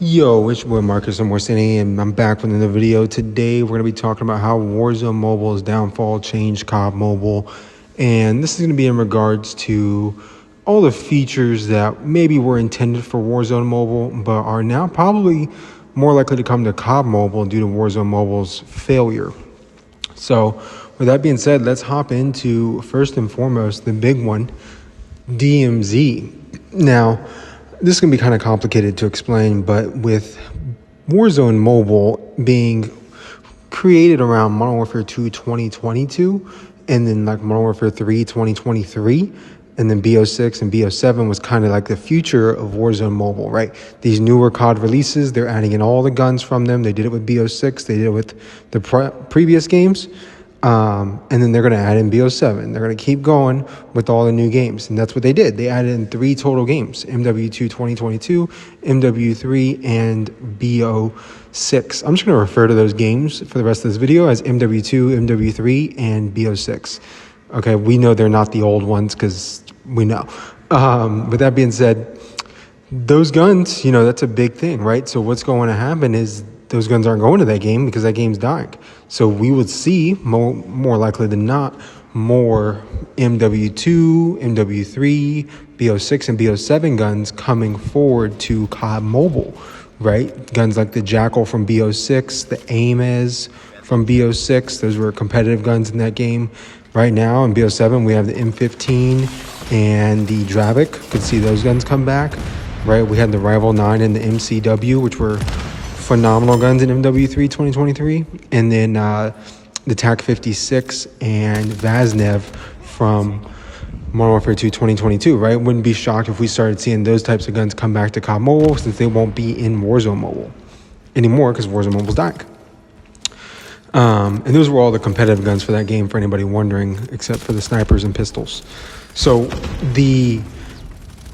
Yo, it's your boy Marcus and I'm back with another video. Today we're going to be talking about how Warzone Mobile's downfall changed COD Mobile, and this is going to be in regards to all the features that maybe were intended for Warzone Mobile but are now probably more likely to come to COD Mobile due to Warzone Mobile's failure. So with that being said, let's hop into first and foremost the big one, DMZ. Now, this is going to be kind of complicated to explain, but with Warzone Mobile being created around Modern Warfare 2 2022, and then like Modern Warfare 3 2023, and then BO6 and BO7 was kind of like the future of Warzone Mobile, right? These newer COD releases, they're adding in all the guns from them. They did it with BO6, they did it with the previous games. And then they're going to add in BO7. They're going to keep going with all the new games. And that's what they did. They added in 3 total games, MW2 2022, MW3, and BO6. I'm just going to refer to those games for the rest of this video as MW2, MW3, and BO6. Okay, we know they're not the old ones because we know. With that being said, those guns, that's a big thing, right? So what's going to happen is those guns aren't going to that game because that game's dying. So we would see, more likely than not, more MW2, MW3, BO6, and BO7 guns coming forward to COD Mobile, right? Guns like the Jackal from BO6, the AIM from BO6. Those were competitive guns in that game. Right now in BO7, we have the M15 and the Dravik. Could see those guns come back, right? We had the Rival 9 and the MCW, which were phenomenal guns in MW3 2023, and then the TAC 56 and Vaznev from Modern Warfare 2 2022, right? Wouldn't be shocked if we started seeing those types of guns come back to COD Mobile, since they won't be in Warzone Mobile anymore because Warzone Mobile's dying. And those were all the competitive guns for that game, for anybody wondering, except for the snipers and pistols. So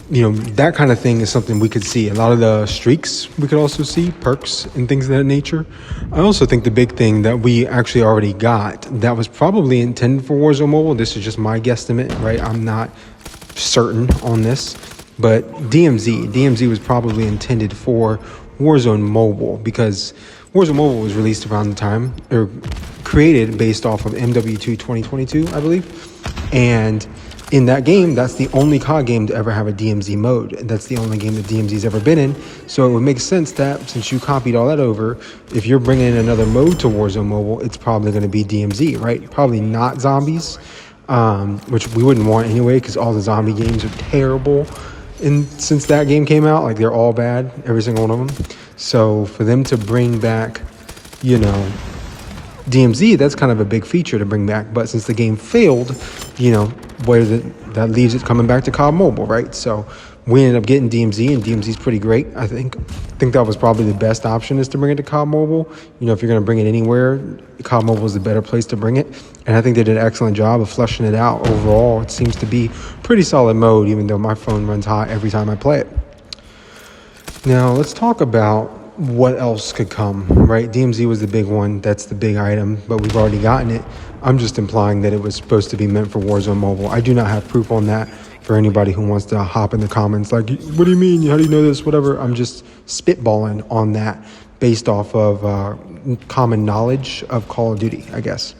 that kind of thing is something we could see. A lot of the streaks we could also see, perks and things of that nature. I also think the big thing that we actually already got that was probably intended for Warzone Mobile, this is just my guesstimate, right? I'm not certain on this, but DMZ was probably intended for Warzone Mobile because Warzone Mobile was released around the time, or created based off of MW2 2022, I believe. And in that game, that's the only COD game to ever have a DMZ mode. That's the only game that DMZ's ever been in. So it would make sense that since you copied all that over, if you're bringing in another mode to Warzone Mobile, it's probably going to be DMZ, right? Probably not zombies, which we wouldn't want anyway because all the zombie games are terrible. And since that game came out, like they're all bad, every single one of them. So for them to bring back, DMZ, that's kind of a big feature to bring back. But since the game failed, that leaves it coming back to COD Mobile, right? So we ended up getting DMZ, and DMZ's pretty great, I think. I think that was probably the best option, is to bring it to COD Mobile. If you're going to bring it anywhere, COD Mobile is the better place to bring it. And I think they did an excellent job of fleshing it out. Overall, it seems to be pretty solid mode, even though my phone runs hot every time I play it. Now, let's talk about what else could come, right? DMZ was the big one. That's the big item, but we've already gotten it. I'm just implying that it was supposed to be meant for Warzone Mobile. I do not have proof on that for anybody who wants to hop in the comments like, what do you mean? How do you know this? Whatever. I'm just spitballing on that based off of common knowledge of Call of Duty, I guess.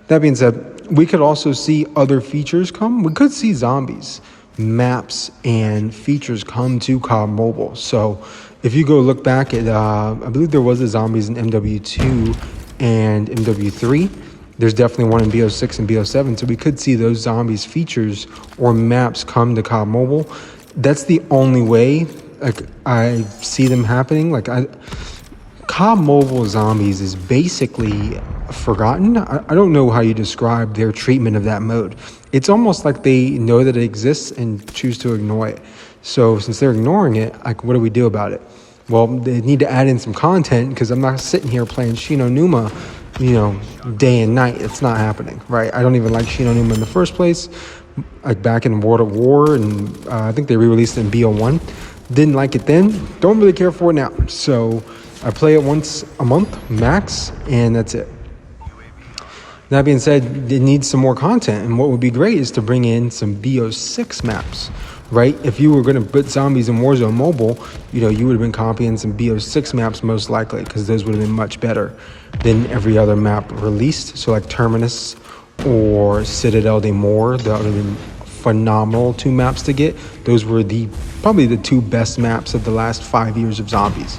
That being said, we could also see other features come. We could see zombies, maps, and features come to COD Mobile. So if you go look back at, I believe there was a zombies in MW2 and MW3. There's definitely one in BO6 and BO7. So we could see those zombies features or maps come to COD Mobile. That's the only way I see them happening. COD Mobile zombies is basically forgotten. I don't know how you describe their treatment of that mode. It's almost like they know that it exists and choose to ignore it. So since they're ignoring it, what do we do about it? Well, they need to add in some content, because I'm not sitting here playing Shino Numa, day and night. It's not happening, right? I don't even like Shino Numa in the first place. Back in World of War, and I think they re-released it in BO1. Didn't like it then. Don't really care for it now. So I play it once a month max, and that's it. That being said, it needs some more content, and what would be great is to bring in some BO6 maps, right? If you were going to put zombies in Warzone Mobile, you know, you would have been copying some BO6 maps most likely, because those would have been much better than every other map released. So like Terminus or Citadel de Mor, that would have been phenomenal 2 maps to get. Those were probably the 2 best maps of the last 5 years of zombies.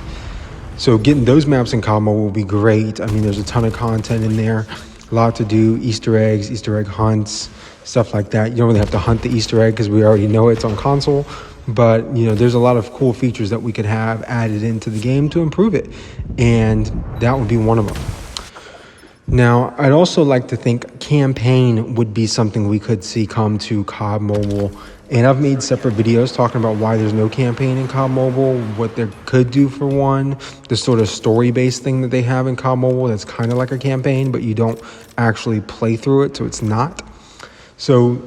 So getting those maps in COD Mobile will be great. I mean, there's a ton of content in there, a lot to do, Easter eggs, Easter egg hunts, stuff like that. You don't really have to hunt the Easter egg because we already know it's on console. But, you know, there's a lot of cool features that we could have added into the game to improve it. And that would be one of them. Now, I'd also like to think campaign would be something we could see come to COD Mobile. And I've made separate videos talking about why there's no campaign in COD Mobile, what there could do for one, the sort of story-based thing that they have in COD Mobile that's kind of like a campaign, but you don't actually play through it, so it's not. So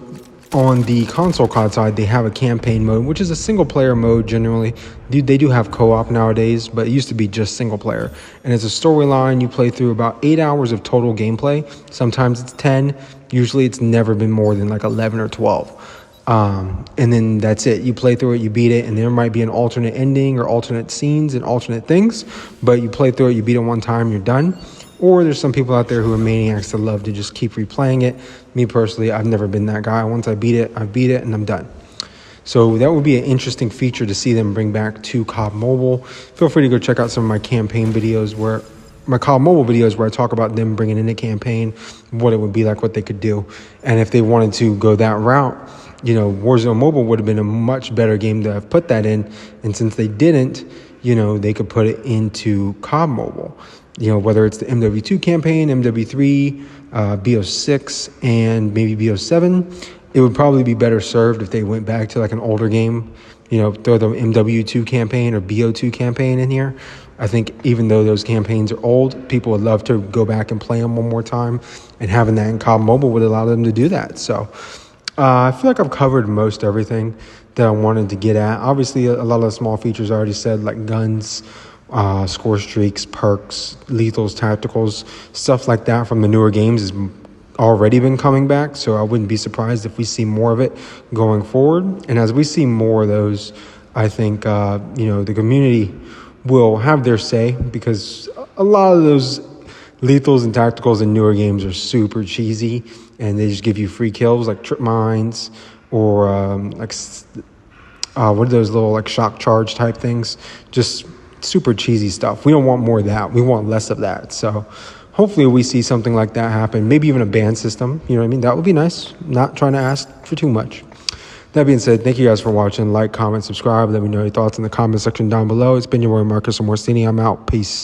on the console COD side, they have a campaign mode, which is a single-player mode generally. They do have co-op nowadays, but it used to be just single-player. And it's a storyline. You play through about 8 hours of total gameplay. Sometimes it's 10. Usually it's never been more than like 11 or 12. And then that's it. You play through it, you beat it, and there might be an alternate ending or alternate scenes and alternate things, but you play through it, you beat it one time, you're done. Or there's some people out there who are maniacs that love to just keep replaying it. Me personally, I've never been that guy. Once I beat it, and I'm done. So that would be an interesting feature to see them bring back to COD Mobile. Feel free to go check out some of my campaign videos, my COD Mobile videos, where I talk about them bringing in a campaign, what it would be like, what they could do. And if they wanted to go that route, you know, Warzone Mobile would have been a much better game to have put that in. And since they didn't, you know, they could put it into COD Mobile. You know, whether it's the MW2 campaign, MW3, BO6, and maybe BO7, it would probably be better served if they went back to like an older game, you know, throw the MW2 campaign or BO2 campaign in here. I think even though those campaigns are old, people would love to go back and play them one more time, and having that in COD Mobile would allow them to do that. So I feel like I've covered most everything that I wanted to get at. Obviously, a lot of the small features I already said, like guns, score streaks, perks, lethals, tacticals, stuff like that from the newer games has already been coming back. So I wouldn't be surprised if we see more of it going forward. And as we see more of those, I think, you know, the community will have their say, because a lot of those lethals and tacticals in newer games are super cheesy, and they just give you free kills like trip mines or what are those little like shock charge type things? Just super cheesy stuff. We don't want more of that. We want less of that. So hopefully we see something like that happen. Maybe even a ban system. You know what I mean? That would be nice. Not trying to ask for too much. That being said, thank you guys for watching. Like, comment, subscribe. Let me know your thoughts in the comment section down below. It's been your boy Marcus Morsini. I'm out. Peace.